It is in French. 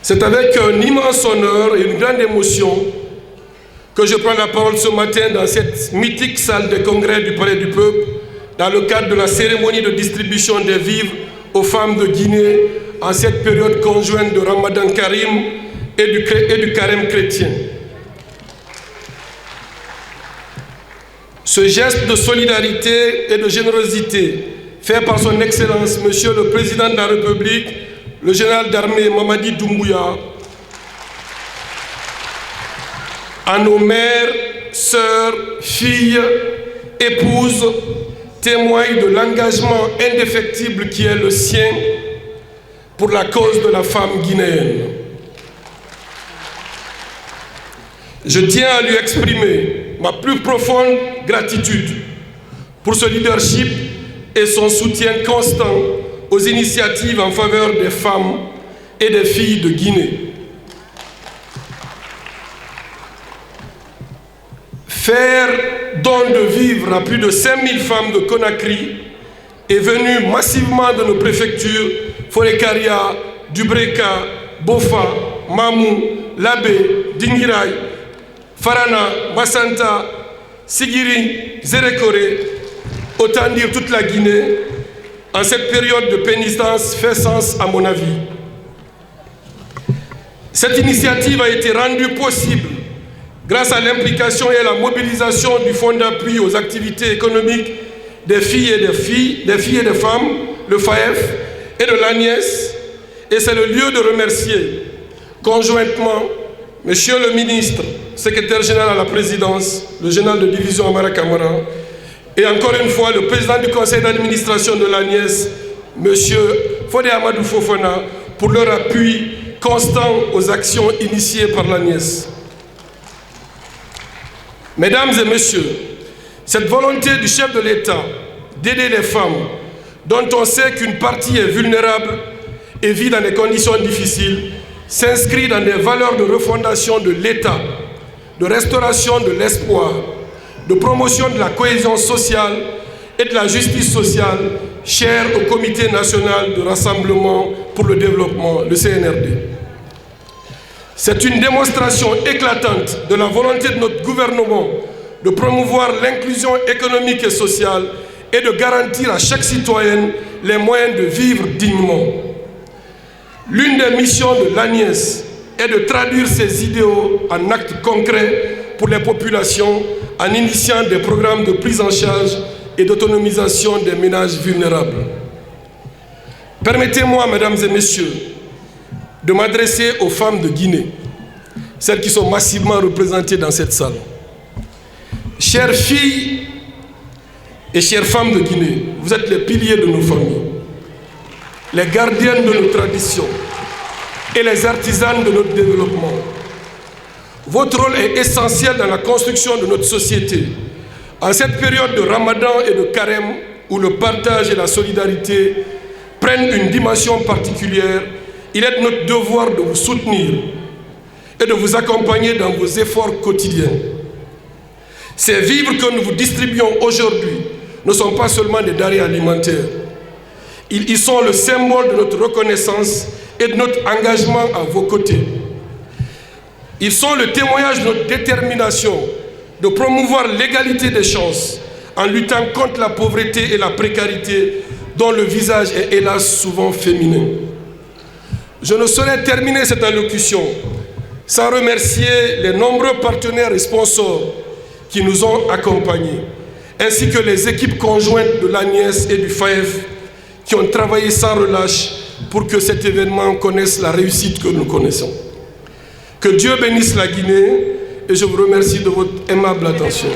C'est avec un immense honneur et une grande émotion que je prends la parole ce matin dans cette mythique salle de congrès du Palais du Peuple, dans le cadre de la cérémonie de distribution des vivres aux femmes de Guinée en cette période conjointe de Ramadan Karim et du Carême chrétien. Ce geste de solidarité et de générosité fait par son Excellence, Monsieur le Président de la République, le général d'armée Mamadi Doumbouya, à nos mères, sœurs, filles, épouses, témoigne de l'engagement indéfectible qui est le sien pour la cause de la femme guinéenne. Je tiens à lui exprimer ma plus profonde gratitude pour ce leadership et son soutien constant aux initiatives en faveur des femmes et des filles de Guinée. Faire don de vivres à plus de 5000 femmes de Conakry est venu massivement de nos préfectures Forekaria, Dubreka, Bofa, Mamou, Labé, Dingirai, Farana, Massanta, Sigiri, Zérékoré, autant dire toute la Guinée, en cette période de pénitence fait sens à mon avis. Cette initiative a été rendue possible grâce à l'implication et à la mobilisation du Fonds d'appui aux activités économiques des filles et des femmes, le FAEF, et de l'ANIES, et c'est le lieu de remercier conjointement Monsieur le ministre, secrétaire général à la présidence, le général de division Amara Kamara, et encore une fois le président du conseil d'administration de l'ANIES, Monsieur Fodé Amadou Fofana, pour leur appui constant aux actions initiées par l'ANIES. Mesdames et messieurs, cette volonté du chef de l'État d'aider les femmes, dont on sait qu'une partie est vulnérable et vit dans des conditions difficiles, s'inscrit dans des valeurs de refondation de l'État, de restauration de l'espoir, de promotion de la cohésion sociale et de la justice sociale, chère au Comité national de rassemblement pour le développement, le CNRD. C'est une démonstration éclatante de la volonté de notre gouvernement de promouvoir l'inclusion économique et sociale et de garantir à chaque citoyenne les moyens de vivre dignement. L'une des missions de l'ANIES est de traduire ces idéaux en actes concrets pour les populations en initiant des programmes de prise en charge et d'autonomisation des ménages vulnérables. Permettez-moi, mesdames et messieurs, de m'adresser aux femmes de Guinée, celles qui sont massivement représentées dans cette salle. Chères filles et chères femmes de Guinée, vous êtes les piliers de nos familles, les gardiennes de nos traditions et les artisanes de notre développement. Votre rôle est essentiel dans la construction de notre société. En cette période de Ramadan et de Carême, où le partage et la solidarité prennent une dimension particulière, il est de notre devoir de vous soutenir et de vous accompagner dans vos efforts quotidiens. Ces vivres que nous vous distribuons aujourd'hui ne sont pas seulement des denrées alimentaires. Ils sont le symbole de notre reconnaissance et de notre engagement à vos côtés. Ils sont le témoignage de notre détermination de promouvoir l'égalité des chances en luttant contre la pauvreté et la précarité dont le visage est hélas souvent féminin. Je ne saurais terminer cette allocution sans remercier les nombreux partenaires et sponsors qui nous ont accompagnés, ainsi que les équipes conjointes de l'ANIES et du FAEF qui ont travaillé sans relâche pour que cet événement connaisse la réussite que nous connaissons. Que Dieu bénisse la Guinée et je vous remercie de votre aimable attention.